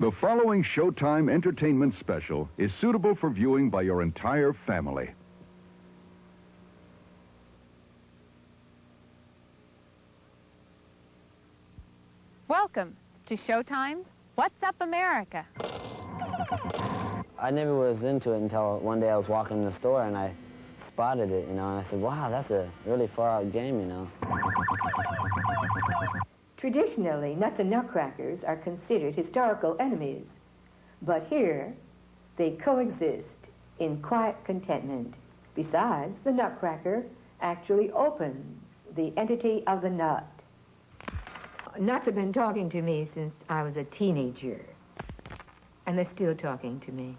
The following Showtime entertainment special is suitable for viewing by your entire family. Welcome to Showtime's What's Up America. I never was into it until one day I was walking in the store and I spotted it, and I said, wow, that's a really far-out game, Traditionally, nuts and nutcrackers are considered historical enemies, but here they coexist in quiet contentment. Besides, the nutcracker actually opens the entity of the nut. Nuts have been talking to me since I was a teenager, and they're still talking to me.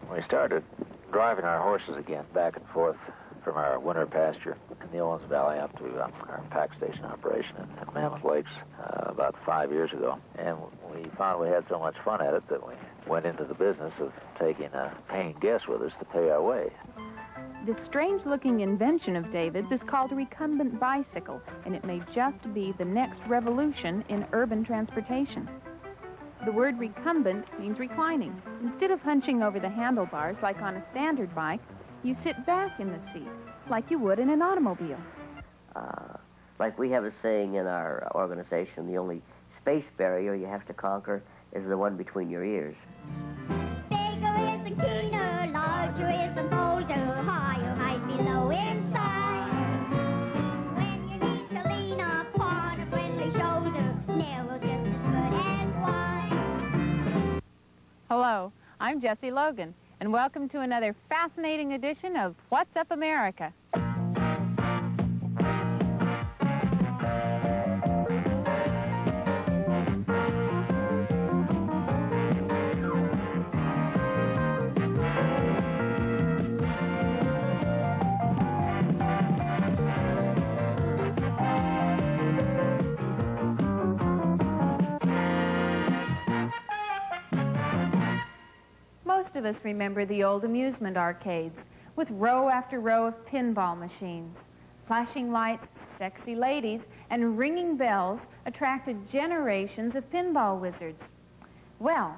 We started driving our horses again back and forth from our winter pasture in the Owens Valley up to our pack station operation at Mammoth Lakes about 5 years ago. And we found we had so much fun at it that we went into the business of taking a paying guest with us to pay our way. This strange-looking invention of David's is called a recumbent bicycle, and it may just be the next revolution in urban transportation. The word recumbent means reclining. Instead of hunching over the handlebars like on a standard bike, you sit back in the seat, like you would in an automobile. Like we have a saying in our organization, the only space barrier you have to conquer is the one between your ears. Bigger is the keener, larger is the bolder, higher height below inside. When you need to lean upon a friendly shoulder, narrow's just as good as wide. Hello, I'm Jessie Logan, and welcome to another fascinating edition of What's Up America. Most of us remember the old amusement arcades with row after row of pinball machines. Flashing lights, sexy ladies, and ringing bells attracted generations of pinball wizards. Well,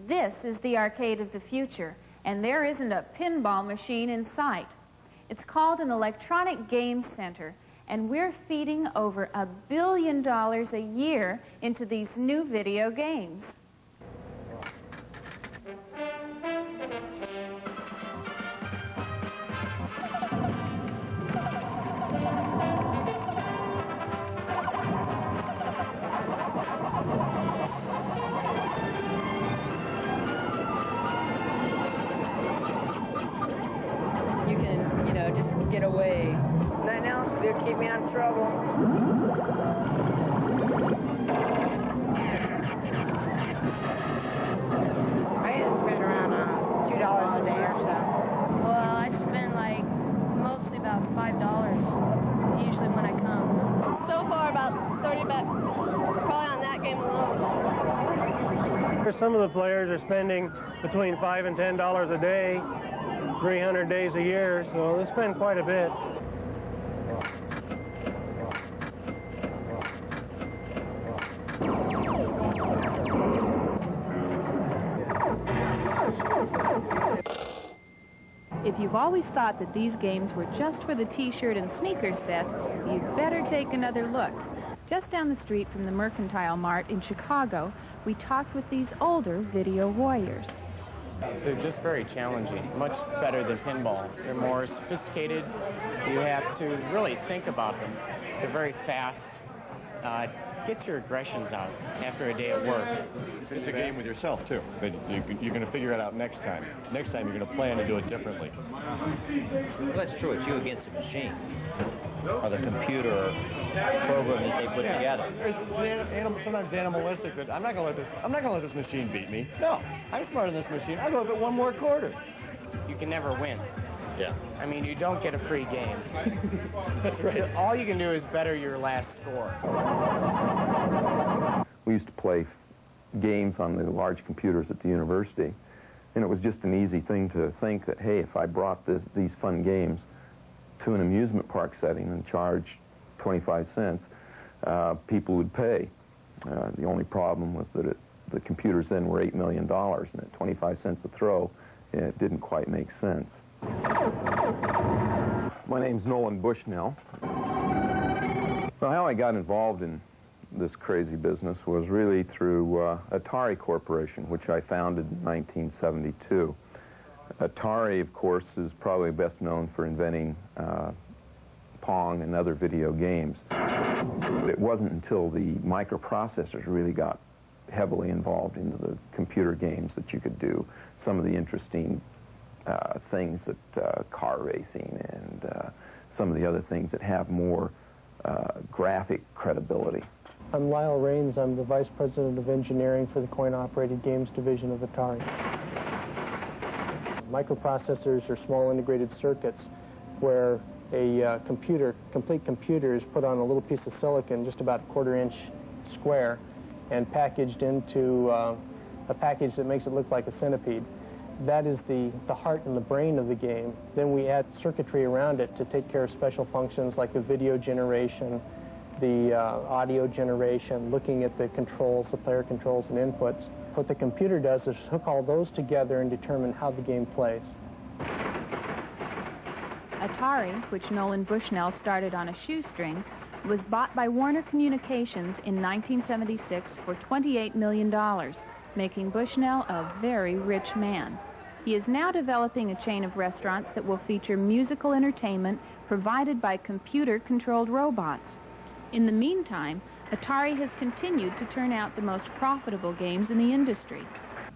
this is the arcade of the future, and there isn't a pinball machine in sight. It's called an electronic games center, and we're feeding over $1 billion a year into these new video games. You can, just get away. Nothing else to do, keep me out of trouble. I just spend around $2 a day or so. Well, I spend mostly about $5 usually when I come. So far about 30 bucks, probably on that game alone. Some of the players are spending between $5 and $10 a day, 300 days a year, so they spend quite a bit. If you've always thought that these games were just for the t-shirt and sneakers set, you'd better take another look. Just down the street from the Mercantile Mart in Chicago, we talked with these older video warriors. They're just very challenging, much better than pinball. They're more sophisticated. You have to really think about them. They're very fast. Get your aggressions out after a day at work. It's a game with yourself, too. But you're going to figure it out next time. Next time, you're going to plan to do it differently. Well, that's true. It's you against the machine or the computer program that they put together. It's sometimes animalistic, but I'm not going to let this machine beat me. No, I'm smarter than this machine. I'll go up at one more quarter. You can never win. Yeah. I mean, you don't get a free game. That's right. All you can do is better your last score. We used to play games on the large computers at the university, and it was just an easy thing to think that, hey, if I brought these fun games to an amusement park setting and charged 25 cents, people would pay. The only problem was that the computers then were $8 million, and at 25 cents a throw, it didn't quite make sense. My name's Nolan Bushnell. Well, how I got involved in this crazy business was really through Atari Corporation, which I founded in 1972. Atari, of course, is probably best known for inventing Pong and other video games. It wasn't until the microprocessors really got heavily involved into the computer games that you could do some of the interesting things that car racing and some of the other things that have more graphic credibility. I'm Lyle Raines. I'm the Vice President of Engineering for the Coin-Operated Games Division of Atari. Microprocessors are small integrated circuits where a complete computer is put on a little piece of silicon, just about a 1/4 inch square, and packaged into a package that makes it look like a centipede. That is the heart and the brain of the game. Then we add circuitry around it to take care of special functions like the video generation, the audio generation, looking at the controls, the player controls and inputs. What the computer does is hook all those together and determine how the game plays. Atari, which Nolan Bushnell started on a shoestring, was bought by Warner Communications in 1976 for $28 million, making Bushnell a very rich man. He is now developing a chain of restaurants that will feature musical entertainment provided by computer-controlled robots. In the meantime, Atari has continued to turn out the most profitable games in the industry.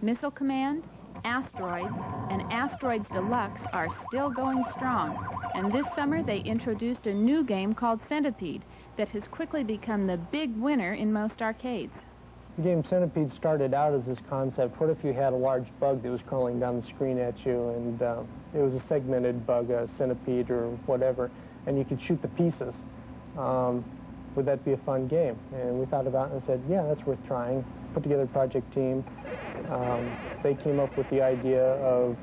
Missile Command, Asteroids, and Asteroids Deluxe are still going strong, and this summer they introduced a new game called Centipede that has quickly become the big winner in most arcades. The game Centipede started out as this concept: what if you had a large bug that was crawling down the screen at you, and it was a segmented bug, a centipede or whatever, and you could shoot the pieces. Would that be a fun game? And we thought about it and said, yeah, that's worth trying. Put together a project team. They came up with the idea of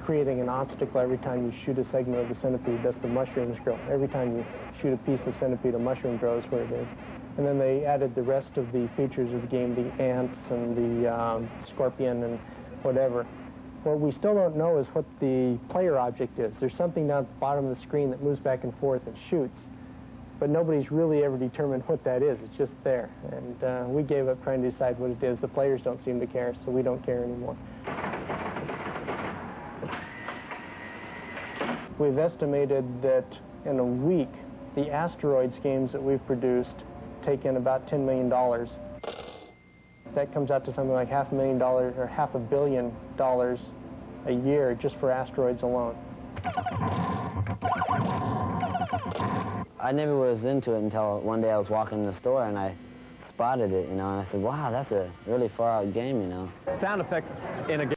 creating an obstacle every time you shoot a segment of the centipede. That's the mushrooms grow. Every time you shoot a piece of centipede, a mushroom grows where it is. And then they added the rest of the features of the game, the ants and the scorpion and whatever. What we still don't know is what the player object is. There's something down at the bottom of the screen that moves back and forth and shoots, but nobody's really ever determined what that is. It's just there. And we gave up trying to decide what it is. The players don't seem to care, so we don't care anymore. We've estimated that in a week, the Asteroids games that we've produced take in about $10 million. That comes out to something like $500,000 or $500 million a year just for Asteroids alone. I never was into it until one day I was walking in the store and I spotted it, and I said, wow, that's a really far out game, Sound effects in a game.